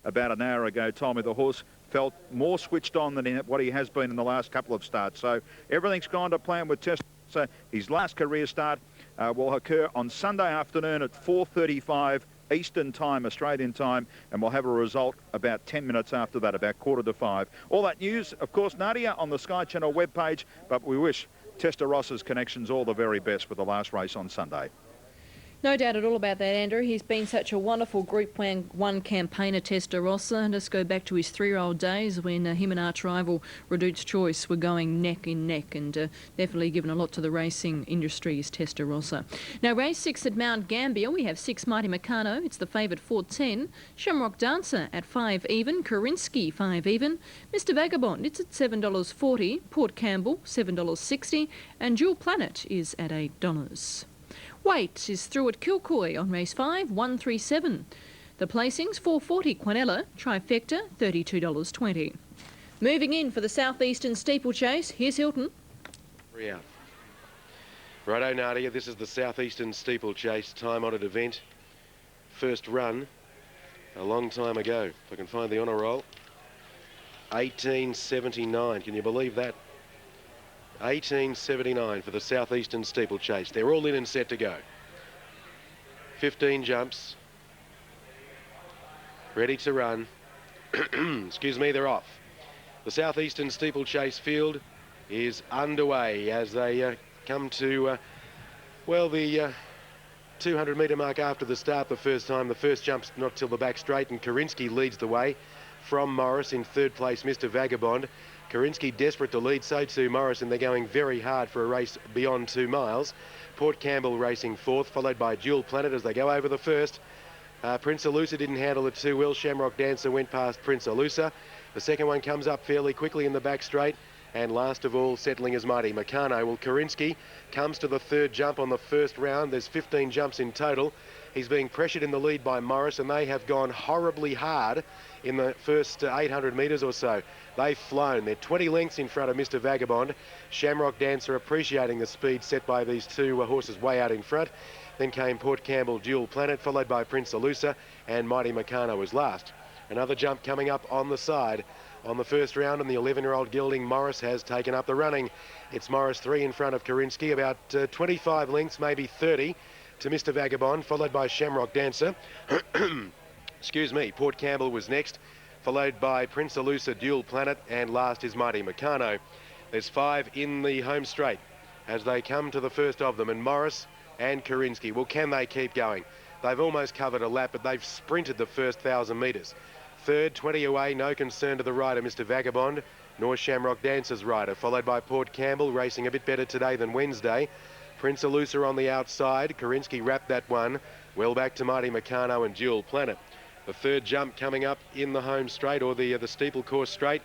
about an hour ago told me the horse felt more switched on than what he has been in the last couple of starts. So everything's gone to plan with Test. So his last career start will occur on Sunday afternoon at 4:35 Eastern time, Australian time, and we'll have a result about 10 minutes after that, about 4:45. All that news, of course, Nadia, on the Sky Channel webpage, but we wish Testaross's Connections all the very best for the last race on Sunday. No doubt at all about that, Andrew. He's been such a wonderful Group 1 campaigner, Testarossa. Let's go back to his 3-year-old days when him and arch rival Redute's Choice were going neck in neck, and definitely given a lot to the racing industry is Testarossa. Now, race 6 at Mount Gambier, we have 6 Mighty Meccano. It's the favourite 4:10. Shamrock Dancer at 5 even. Korinsky 5 even. Mr Vagabond, it's at $7.40. Port Campbell $7.60. And Jewel Planet is at $8. Weight is through at Kilcoy on race 5, 137. The placings, 440 Quinella, trifecta, $32.20. Moving in for the Southeastern Steeplechase, here's Hilton. 3 out. Righto, Nadia, this is the Southeastern Steeplechase time-honoured event. First run a long time ago. If I can find the honour roll. 1879, can you believe that? 1879 for the Southeastern Steeplechase. They're all in and set to go. 15 jumps. Ready to run. Excuse me, they're off. The Southeastern Steeplechase field is underway as they come to, well, the 200-metre mark after the start the first time. The first jump's not till the back straight, and Korinsky leads the way from Morris. In third place, Mr Vagabond. Korinsky desperate to lead, so too Morris, and they're going very hard for a race beyond 2 miles. Port Campbell racing fourth, followed by Jewel Planet as they go over the first. Prince Alusa didn't handle it too well. Shamrock Dancer went past Prince Alusa. The second one comes up fairly quickly in the back straight. And last of all, settling is Mighty Meccano. Well, Korinsky comes to the third jump on the first round. There's 15 jumps in total. He's being pressured in the lead by Morris, and they have gone horribly hard in the first 800 metres or so. They've flown. They're 20 lengths in front of Mr Vagabond. Shamrock Dancer appreciating the speed set by these two horses way out in front. Then came Port Campbell, Jewel Planet, followed by Prince Alusa, and Mighty Meccano was last. Another jump coming up on the side. On the first round, and the 11-year-old gelding Morris has taken up the running. It's Morris 3 in front of Korinsky, about 25 lengths, maybe 30 to Mr Vagabond, followed by Shamrock Dancer. Excuse me, Port Campbell was next, followed by Prince Alusa, Dual Planet, and last is Mighty Meccano. There's 5 in the home straight as they come to the first of them, and Morris and Korinsky. Well, can they keep going? They've almost covered a lap, but they've sprinted the first 1,000 metres. Third, 20 away, no concern to the rider, Mr Vagabond, nor Shamrock Dancer's rider, followed by Port Campbell, racing a bit better today than Wednesday. Prince Alusa on the outside. Korinsky wrapped that one well back to Mighty Meccano and Jewel Planet. The third jump coming up in the home straight, or the steeple course straight,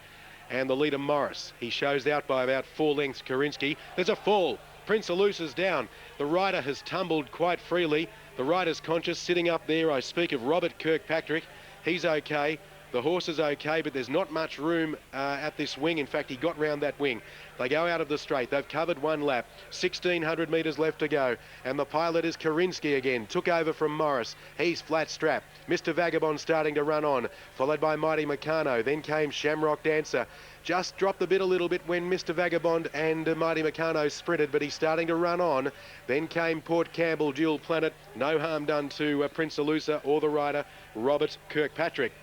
and the leader Morris. He shows out by about 4 lengths, Korinsky. There's a fall. Prince Alusa's down. The rider has tumbled quite freely. The rider's conscious, sitting up there. I speak of Robert Kirkpatrick. He's okay. The horse is okay, but there's not much room at this wing. In fact, he got round that wing. They go out of the straight. They've covered 1 lap. 1,600 metres left to go. And the pilot is Korinsky again. Took over from Morris. He's flat strap. Mr Vagabond starting to run on, followed by Mighty Meccano. Then came Shamrock Dancer. Just dropped the bit a little bit when Mr Vagabond and Mighty Meccano sprinted, but he's starting to run on. Then came Port Campbell, Dual Planet. No harm done to Prince Alusa or the rider, Robert Kirkpatrick.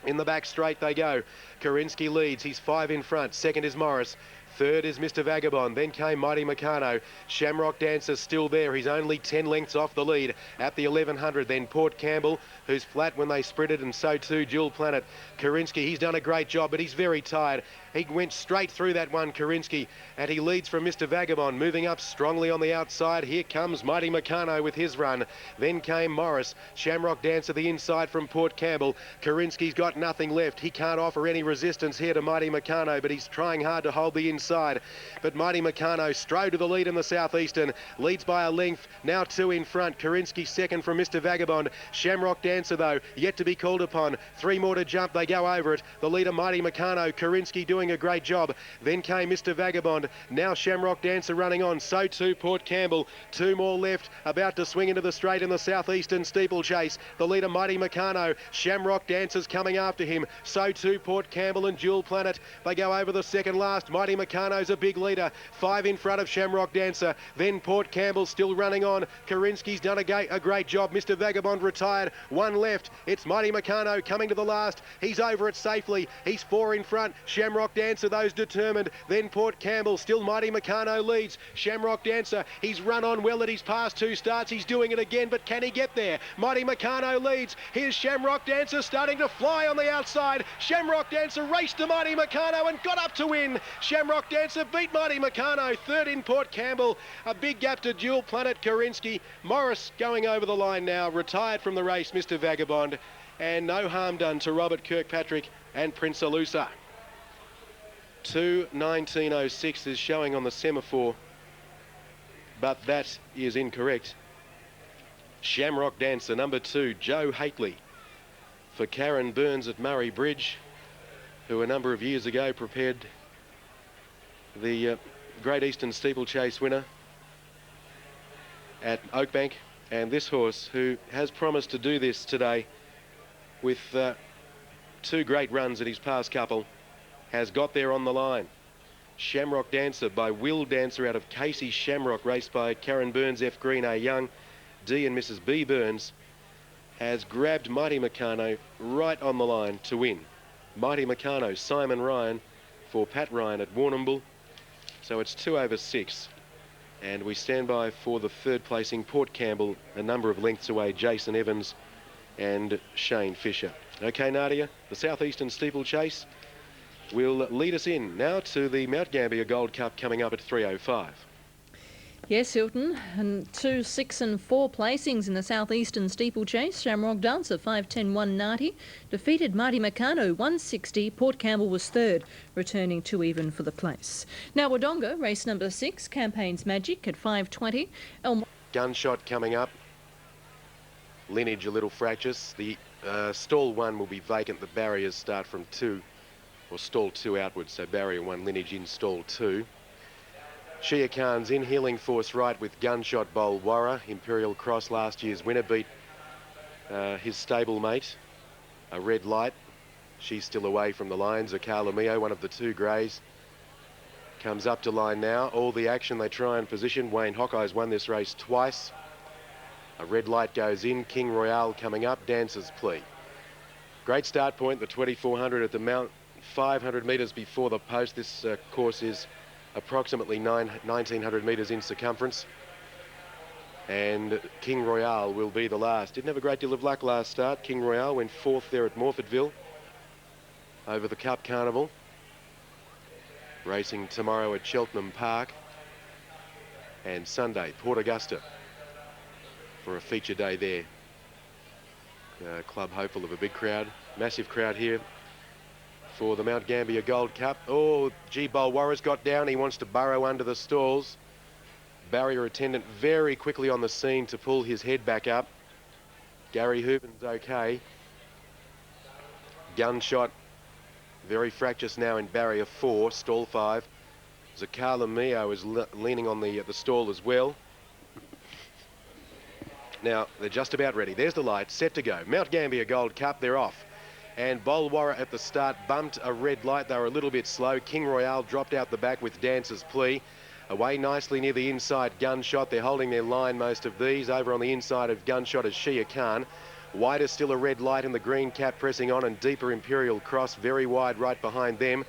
In the back straight they go. Korinsky leads. He's 5 in front. Second is Morris. Third is Mr Vagabond. Then came Mighty Meccano. Shamrock Dancer still there. He's only 10 lengths off the lead at the 1100. Then Port Campbell, who's flat when they sprinted, and so too Jewel Planet. Korinsky, he's done a great job, but he's very tired. He went straight through that one, Korinsky, and he leads from Mr Vagabond, moving up strongly on the outside. Here comes Mighty Meccano with his run. Then came Morris. Shamrock Dancer the inside from Port Campbell. Korinsky's got nothing left. He can't offer any resistance here to Mighty Meccano, but he's trying hard to hold the inside. inside. But Mighty Meccano strode to the lead in the Southeastern. Leads by a length. Now 2 in front. Karinsky second from Mr. Vagabond. Shamrock Dancer, though, yet to be called upon. 3 more to jump. They go over it. The leader, Mighty Meccano. Karinsky doing a great job. Then came Mr. Vagabond. Now Shamrock Dancer running on. So too Port Campbell. 2 more left. About to swing into the straight in the Southeastern steeplechase. The leader, Mighty Meccano. Shamrock Dancer's coming after him. So too Port Campbell and Jewel Planet. They go over the second last. Mighty Meccano's a big leader. 5 in front of Shamrock Dancer. Then Port Campbell still running on. Karinsky's done a great job. Mr. Vagabond retired. 1 left. It's Mighty Meccano coming to the last. He's over it safely. He's 4 in front. Shamrock Dancer, those determined. Then Port Campbell. Still Mighty Meccano leads. Shamrock Dancer. He's run on well at his past 2 starts. He's doing it again, but can he get there? Mighty Meccano leads. Here's Shamrock Dancer starting to fly on the outside. Shamrock Dancer raced to Mighty Meccano and got up to win. Shamrock Dancer beat Mighty Meccano. 3rd in Port Campbell. A big gap to Jewel Planet, Karinsky. Morris going over the line now. Retired from the race, Mr. Vagabond. And no harm done to Robert Kirkpatrick and Prince Alusa. 2:19.06 is showing on the semaphore, but that is incorrect. Shamrock Dancer, number 2, Joe Haitley, for Karen Burns at Murray Bridge, who a number of years ago prepared the Great Eastern Steeplechase winner at Oakbank. And this horse, who has promised to do this today with 2 great runs at his past couple, has got there on the line. Shamrock Dancer by Will Dancer out of Casey Shamrock, raced by Karen Burns, F. Green, A. Young, D and Mrs. B. Burns, has grabbed Mighty Meccano right on the line to win. Mighty Meccano, Simon Ryan for Pat Ryan at Warrnambool. So it's 2 over 6. And we stand by for the 3rd placing, Port Campbell, a number of lengths away, Jason Evans and Shane Fisher. Okay, Nadia, the Southeastern Steeplechase will lead us in now to the Mount Gambier Gold Cup coming up at 3:05. Yes, Hilton, and 2, 6 and 4 placings in the Southeastern Steeplechase. Shamrock Dancer 5:10, 190, defeated Mighty Meccano 160. Port Campbell was 3rd, returning 2 even for the place. Now Wodonga, race number 6, Campaign's Magic at 5:20. Gunshot coming up. Lineage a little fractious. The stall 1 will be vacant. The barriers start from 2, or stall 2 outwards. So barrier 1, Lineage in stall 2. Shia Khan's in, Healing Force right with Gunshot Bolwarra. Imperial Cross, last year's winner, beat his stablemate, a Red Light. She's still away from the lines. Akala Mio, one of the 2 greys, comes up to line now. All the action they try and position. Wayne Hawkeye's won this race twice. A Red Light goes in. King Royale coming up. Dancer's Plea. Great start point, the 2400 at the Mount, 500 metres before the post. This course is approximately 1900 metres in circumference. And King Royale will be the last. Didn't have a great deal of luck last start. King Royale went 4th there at Morfordville over the Cup Carnival. Racing tomorrow at Cheltenham Park. And Sunday, Port Augusta, for a feature day there. Club hopeful of a big crowd. Massive crowd here for the Mount Gambier Gold Cup. Oh, G. Bolwarra's got down. He wants to burrow under the stalls. Barrier attendant very quickly on the scene to pull his head back up. Gary Hoopen's okay. Gunshot very fractious now in barrier 4, stall 5. Zakala Mio is leaning on the stall as well. Now they're just about ready. There's the light, set to go. Mount Gambier Gold Cup, they're off. And Bolwarra at the start bumped a Red Light. They were a little bit slow. King Royale dropped out the back with Dancer's Plea. Away nicely near the inside, Gunshot. They're holding their line, most of these. Over on the inside of Gunshot is Shia Khan. Wider still a Red Light in the green cap pressing on, and deeper Imperial Cross very wide right behind them.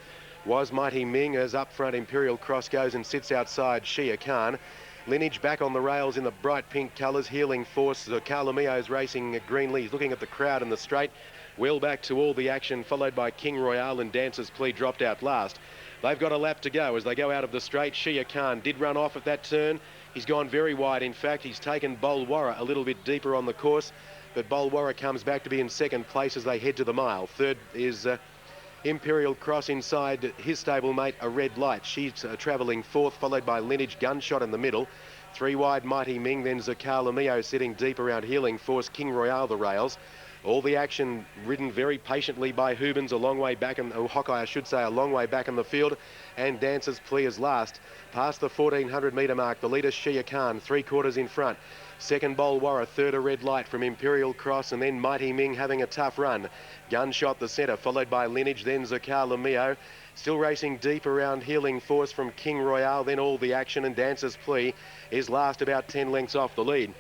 Was Mighty Ming as up front. Imperial Cross goes and sits outside Shia Khan. Lineage back on the rails in the bright pink colours. Healing Force. Carlamio's racing at Greenlee. He's looking at the crowd in the straight. Well back to all the action, followed by King Royale, and Dancer's Plea dropped out last. They've got a lap to go as they go out of the straight. Shia Khan did run off at that turn. He's gone very wide. In fact, he's taken Bolwarra a little bit deeper on the course, but Bolwarra comes back to be in 2nd place as they head to the mile. 3rd is Imperial Cross inside his stablemate, A Red Light. She's travelling fourth, followed by Lineage, Gunshot in the middle. 3 wide, Mighty Ming, then Zakala Mio sitting deep around Healing Force, King Royale the rails. All the action ridden very patiently by Hubens, a long way back, Hawkeye I should say, a long way back in the field, and Dancer's Plea is last. Past the 1400 metre mark, the leader Shia Khan, 3/4 in front. Second, Bolwarra, third, A Red Light from Imperial Cross, and then Mighty Ming having a tough run. Gunshot the centre, followed by Lineage, then Zakala Mio. Still racing deep around Healing Force from King Royale, then All the Action, and Dancer's Plea is last, about 10 lengths off the lead.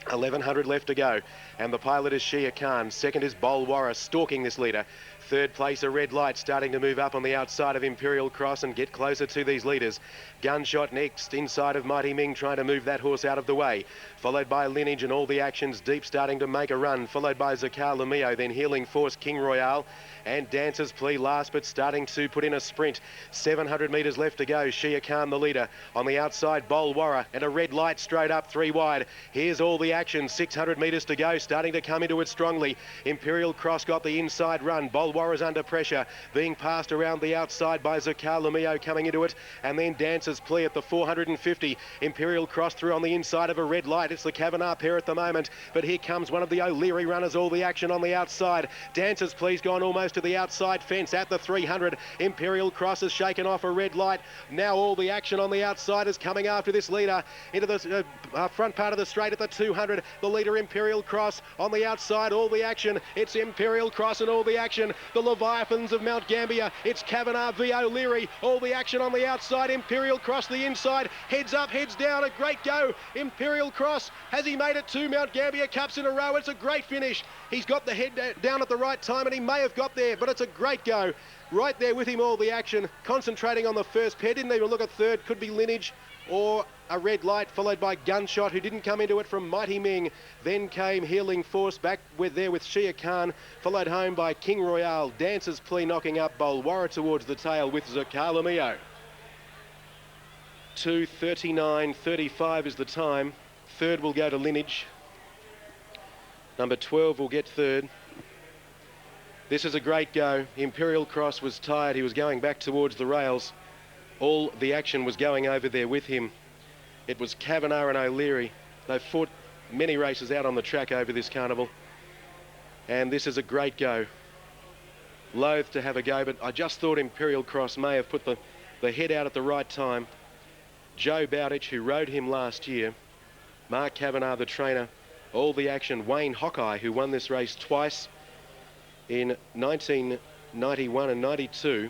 1100 left to go, and the pilot is Shia Khan. Second is Bolwarra, stalking this leader. Third place, A Red Light, starting to move up on the outside of Imperial Cross and get closer to these leaders. Gunshot next, inside of Mighty Ming, trying to move that horse out of the way. Followed by Lineage and All the Actions deep, starting to make a run. Followed by Zakala Mio, then Healing Force, King Royale, and Dancer's Plea last, but starting to put in a sprint. 700 metres left to go. Shia Khan the leader. On the outside, Bolwarra, and A Red Light straight up, 3 wide. Here's All the Action, 600 metres to go, starting to come into it strongly. Imperial Cross got the inside run. Bolwarra's under pressure, being passed around the outside by Zakala Mio coming into it, and then Dancer's Plea at the 450. Imperial Cross through on the inside of A Red Light. It's the Kavanagh pair at the moment, but here comes one of the O'Leary runners. All the Action on the outside. Dancer's Plea's gone almost to the outside fence at the 300. Imperial Cross has shaken off A Red Light. Now All the Action on the outside is coming after this leader into the front part of the straight at the 200. The leader Imperial Cross on the outside. All the Action. It's Imperial Cross and All the Action. The Leviathans of Mount Gambier. It's Kavanagh v O'Leary. All the Action on the outside. Imperial Cross the inside. Heads up, heads down. A great go. Imperial Cross. Has he made it 2 Mount Gambier Cups in a row? It's a great finish. He's got the head down at the right time, and he may have got there, but it's a great go. Right there with him, All the Action. Concentrating on the first pair. Didn't even look at third. Could be Lineage or A Red Light, followed by Gunshot, who didn't come into it from Mighty Ming. Then came Healing Force back with Shia Khan, followed home by King Royale. Dancer's Plea knocking up Bolwarra towards the tail with Zakala Mio. 2:39.35 is the time. Third will go to Lineage. Number 12 will get third. This is a great go. Imperial Cross was tired. He was going back towards the rails. All the Action was going over there with him. It was Kavanagh and O'Leary. They've fought many races out on the track over this carnival. And this is a great go. Loath to have a go, but I just thought Imperial Cross may have put the head out at the right time. Joe Bowditch, who rode him last year. Mark Kavanagh, the trainer. All the Action. Wayne Hawkeye, who won this race twice in 1991 and 92.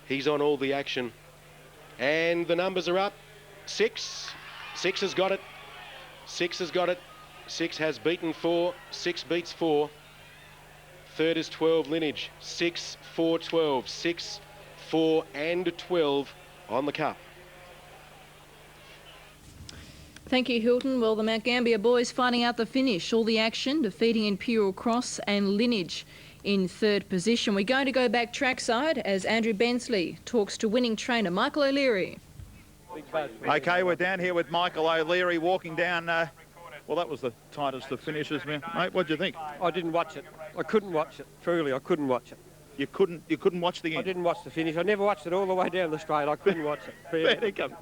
He's on All the Action. And the numbers are up. 6. 6 has got it. 6 has got it. 6 has beaten 4. 6 beats 4. Third is 12, Lineage. 6, 4, 12. 6, 4 and 12 on the cup. Thank you, Hilton. Well, the Mount Gambier boys fighting out the finish. All the Action, defeating Imperial Cross and Lineage in third position. We're going to go back trackside as Andrew Bensley talks to winning trainer Michael O'Leary. Okay, we're down here with Michael O'Leary walking down. Well, that was the tightest of finishes, mate. What do you think? I didn't watch it. I couldn't watch it. Truly, I couldn't watch it. You couldn't watch the end? I didn't watch the finish. I never watched it all the way down the straight. I couldn't watch it.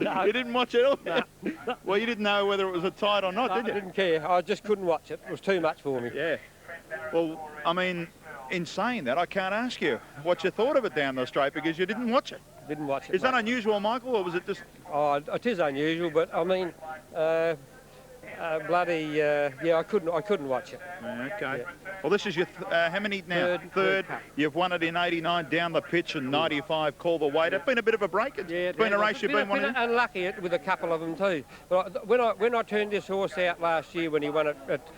No. You didn't watch it all? No. Well, you didn't know whether it was a tight or not, did you? I didn't care. I just couldn't watch it. It was too much for me. Yeah. Well, I mean, in saying that, I can't ask you what you thought of it down the straight because you didn't watch it. Didn't watch it. Is that unusual, Michael, or was it just... Oh, it is unusual, but I mean, yeah, I couldn't watch it. Okay. Yeah. Well, this is your, how many now? Third. You've won it in 89 down the pitch and 95 call the weight. It's been a bit of a break. It's been a race you've been wanting. Unlucky with a couple of them too. But when I turned this horse out last year when he won at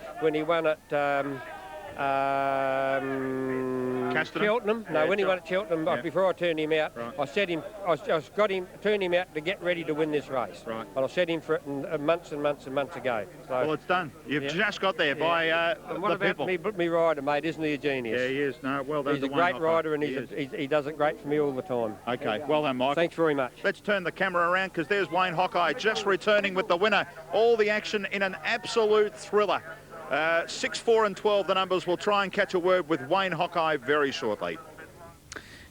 Cheltenham. No, when he won at Cheltenham, before I turned him out, right. I turned him out to get ready to win this race. Right. And I set him for it months and months and months ago. So, well, it's done. You've just got there by and what the about people. me rider, mate? Isn't he a genius? Yeah, he is. No, well done. He's a great rider, and he does it great for me all the time. Okay, well done, Mike. Thanks very much. Let's turn the camera around because there's Wayne Hawkeye just returning with the winner. All the Action in an absolute thriller. 6, 4 and 12 the numbers. We'll try and catch a word with Wayne Hawkeye very shortly.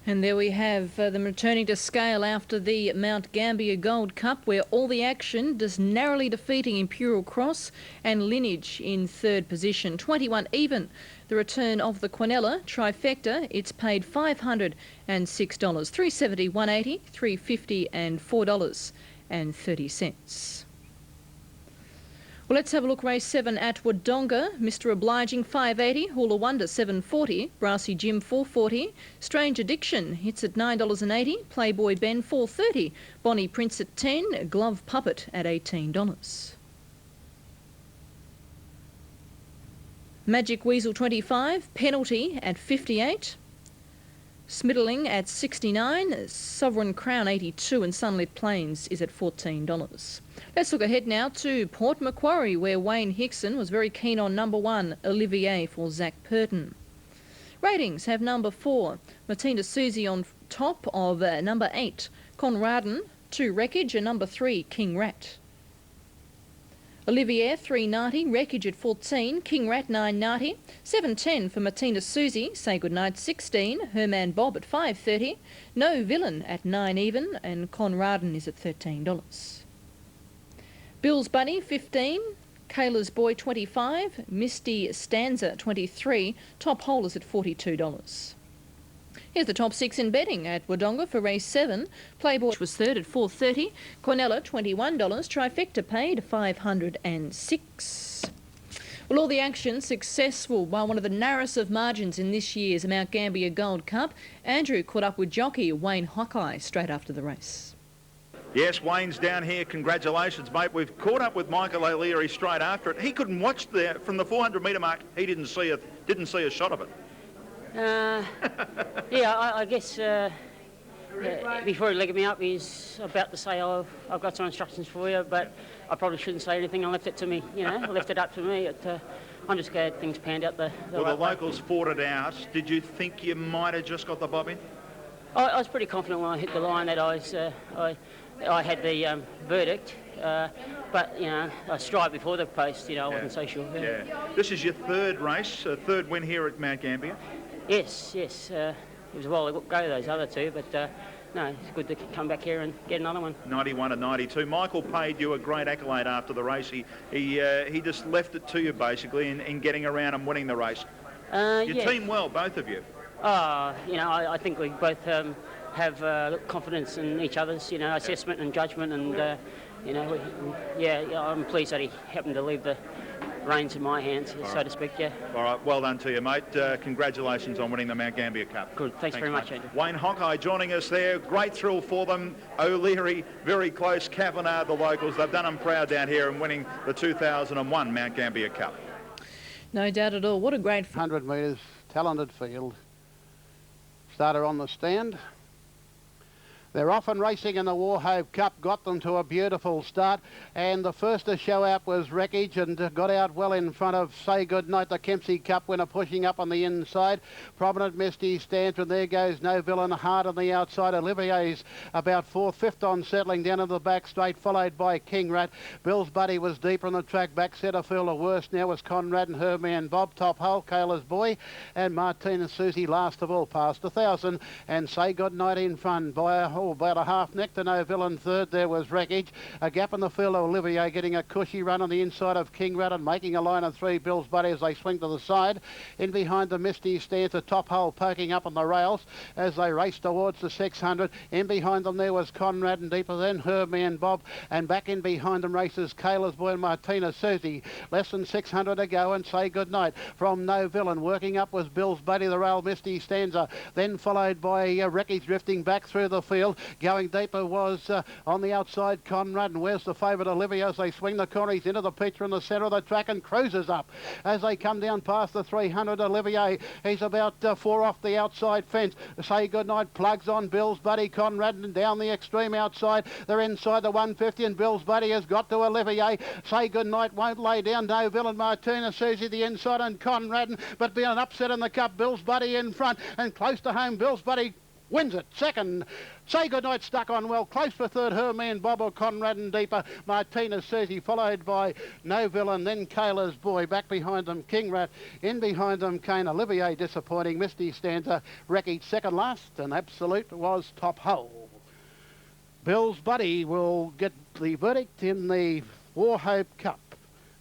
And there we have them returning to scale after the Mount Gambier Gold Cup, where all the action just narrowly defeating Imperial Cross and Lineage in third position. 21 even. The return of the Quinella trifecta, it's paid $506, $370, $180, $350 and $4.30. Well, let's have a look. Race 7 at Wodonga. Mr. Obliging, $5.80. Hula Wonder, $7.40. Brassy Jim, $4.40. Strange Addiction hits at $9.80. Playboy Ben, $4.30. Bonnie Prince at $10. Glove Puppet at $18. Magic Weasel, $25. Penalty at $58. Smiddling at $69, Sovereign Crown $82 and Sunlit Plains is at $14. Let's look ahead now to Port Macquarie, where Wayne Hickson was very keen on number 1, Olivier for Zach Purton. Ratings have number 4, Martina Susie on top of number 8, Conradin, 2 Wreckage, and number 3, King Rat. Olivier, $3.90, Wreckage at $14, King Rat $9.90, $7.10 for Martina Susie, Say Goodnight $16, Herman Bob at $5.30, No Villain at $9 even, and Conradin is at $13. Bill's Bunny $15, Kayla's Boy $25, Misty Stanza $23, Top Hole is at $42. Here's the top 6 in betting at Wodonga for race 7. Playboy was third at $4.30. Quinella $21. Trifecta paid $506. Well, all the action successful by one of the narrowest of margins in this year's Mount Gambier Gold Cup. Andrew caught up with jockey Wayne Hawkeye straight after the race. Yes, Wayne's down here. Congratulations, mate. We've caught up with Michael O'Leary straight after it. He couldn't watch from the 400-metre mark. He didn't see a shot of it. Yeah, I guess before he legged me up, he's about to say, "Oh, I've got some instructions for you," but I probably shouldn't say anything. I left it to me, I left it up to me. I'm just glad things panned out the Well, right the locals fought it out. Did you think you might have just got the bob in? I was pretty confident when I hit the line that I had the verdict, but I strived before the post. I wasn't so sure. Yeah. This is your third race, third win here at Mount Gambier. Yes. It was a while ago those other two, but no, it's good to come back here and get another one. 91 and 92. Michael paid you a great accolade after the race. He just left it to you basically in getting around and winning the race. You team well, both of you. I think we both have confidence in each other's, assessment and judgment, and I'm pleased that he happened to leave the reins in my hands, so to speak. Yeah. All right, well done to you, mate. Congratulations on winning the Mount Gambier Cup. Good, thanks very much, Andrew. Wayne Hawkeye joining us there. Great thrill for them. O'Leary very close. Kavanagh, the locals. They've done them proud down here in winning the 2001 Mount Gambier Cup. No doubt at all. What a great 100 metres, talented field. Starter on the stand. They're often racing in the Wauchope Cup, got them to a beautiful start, and the first to show out was Wreckage and got out well in front of Say Goodnight, the Kempsey Cup winner, pushing up on the inside. Prominent Misty stands, and there goes No Villain hard on the outside. Olivier's about fourth, fifth on settling down in the back straight, followed by King Rat. Bill's Buddy was deeper on the track, back centre field. The worst now was Conrad and her man Bob, Top Hole, Kayla's Boy, and Martina Susie last of all, past 1,000, and Say Goodnight in front by about a half neck to No Villain. Third there was Wreckage. A gap in the field, Olivier getting a cushy run on the inside of King Rat and making a line of 3. Bill's Buddy as they swing to the side. In behind the Misty stands a Top Hole poking up on the rails as they race towards the 600. In behind them there was Conrad, and deeper than her man Bob, and back in behind them races Kayla's Boy and Martina Susie. Less than 600 to go, and Say Goodnight from No Villain. Working up was Bill's Buddy, the rail Misty Stanza, then followed by Wreckage drifting back through the field. Going deeper was on the outside Conrad, and where's the favourite Olivia as they swing the corner. He's into the picture in the centre of the track and cruises up as they come down past the 300. Olivier, he's about 4 off the outside fence. Say Goodnight plugs on Bill's Buddy, Conrad, and down the extreme outside. They're inside the 150, and Bill's Buddy has got to Olivier. Say Goodnight won't lay down. No Villain, Martina Susie the inside, and Conrad, but being an upset in the cup. Bill's Buddy in front, and close to home Bill's Buddy wins it. Second, Say Goodnight stuck on well. Close for third, her man Bobo, Conrad and deeper. Martina Susie, followed by No Villain, then Kayla's Boy. Back behind them, King Rat. In behind them, Kane. Olivier disappointing. Misty Stanza, Wreckage second last, and Absolute was top hole. Bill's Buddy will get the verdict in the Wauchope Cup.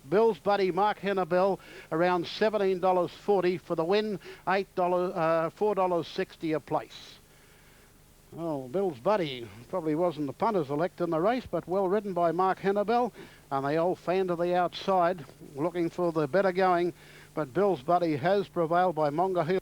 Bill's Buddy, Mark Hennebell, around $17.40 for the win, $4.60 a place. Well, Bill's Buddy probably wasn't the punter's elect in the race, but well ridden by Mark Hennebell, and they all fan to the outside, looking for the better going, but Bill's Buddy has prevailed by Monga Hill.